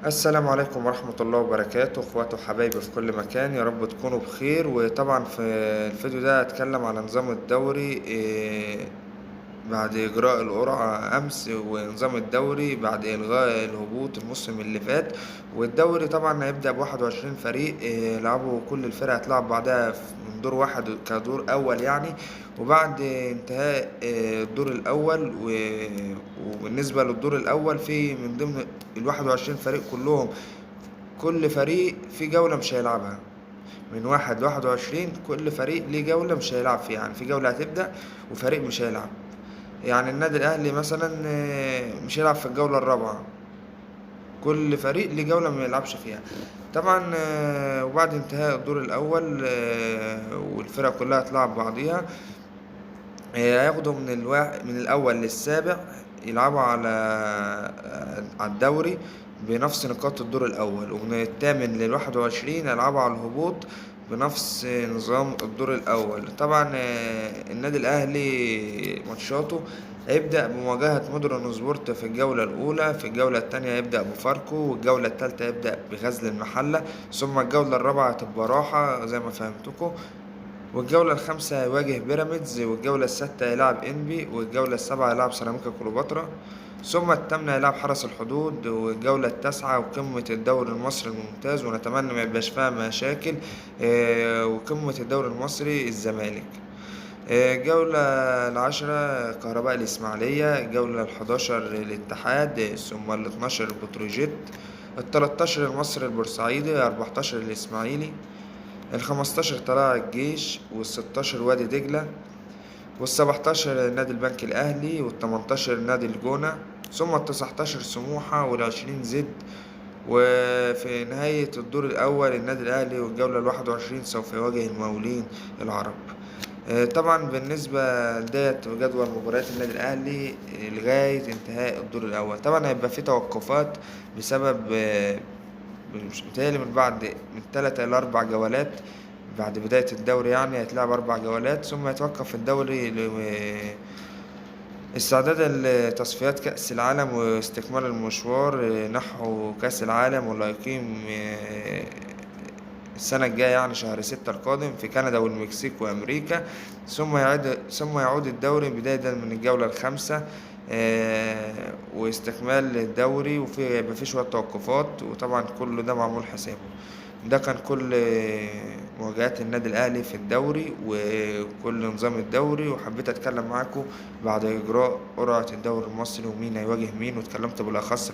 السلام عليكم ورحمة الله وبركاته، اخواتي وحبايبي في كل مكان، يا رب تكونوا بخير. وطبعا في الفيديو ده هتكلم على نظام الدوري بعد إجراء القرعة أمس، ونظام الدوري بعد إلغاء الهبوط الموسم اللي فات. والدوري طبعا هيبدأ ب21 فريق، يلعبوا كل الفرق هتلعب بعدها من دور واحد كدور أول يعني. وبعد انتهاء الدور الأول وبالنسبة للدور الأول، في من ضمن ال21 فريق كلهم، كل فريق في جولة مش هيلعبها. من 1 ل21 كل فريق ليه جولة مش هيلعب فيها، يعني في جولة هتبدأ وفريق مش هيلعب. يعني النادي الأهلي مثلا مش هيلعب في الجولة الرابعة، كل فريق ليه جولة ما يلعبش فيها. طبعا وبعد انتهاء الدور الأول والفرق كلها هتلعب بعضيها، هياخدوا من الأول للسابع يلعبوا على الدوري بنفس نقاط الدور الأول، ومن الثامن لل21 يلعبوا على الهبوط بنفس نظام الدور الأول. طبعا النادي الأهلي ماتشاته هيبدأ بمواجهة مودرن سبورت في الجولة الأولى، في الجولة التانية هيبدأ بفاركو، والجولة التالتة هيبدأ بغزل المحلة، ثم الجولة الرابعة هتبقى راحة زي ما فهمتكم، والجولة الخامسة هيواجه بيراميدز، والجولة السادسة هيلعب انبي، والجولة السابعة هيلعب سيراميكا كليوباترا، ثم الثامنة هيلعب حرس الحدود، والجولة التاسعة وقمة الدوري المصري الممتاز ونتمنى ما يبقاش فيها مشاكل، وقمة الدوري المصري الزمالك. الجولة العاشرة كهرباء الإسماعيلية، الجولة الحداشر الاتحاد، ثم الاتناشر بتروجيت، التلاتاشر المصري البورسعيدي، الأربعتاشر الإسماعيلي، ال15 طلائع الجيش، وال16 وادي دجلة، وال17 نادي البنك الأهلي، وال18 نادي الجونة، ثم ال19 سموحة، وال20 زد. وفي نهاية الدور الأول النادي الأهلي والجولة ال21 سوف يواجه المقاولين العرب. طبعا بالنسبة لديت جدول مباريات النادي الأهلي لغاية انتهاء الدور الأول، طبعا هيبقى في توقفات بسبب مش متهيألي من 3 إلى 4 جولات بعد بداية الدوري، يعني هيتلعب 4 جولات ثم يتوقف الدوري استعدادا لتصفيات كأس العالم واستكمال المشوار نحو كأس العالم، واللي هيقيم السنة الجاية يعني شهر 6 القادم في كندا والمكسيك وأمريكا. ثم يعود الدوري بداية من الجولة الخامسة، واستكمال الدوري، يبقى فيه شوية توقفات، وطبعا كل ده معمول حسابه. ده كان كل مواجهات النادي الأهلي في الدوري وكل نظام الدوري، وحبيت أتكلم معاكم بعد إجراء قرعة الدوري المصري ومين هيواجه مين، واتكلمت بالأخص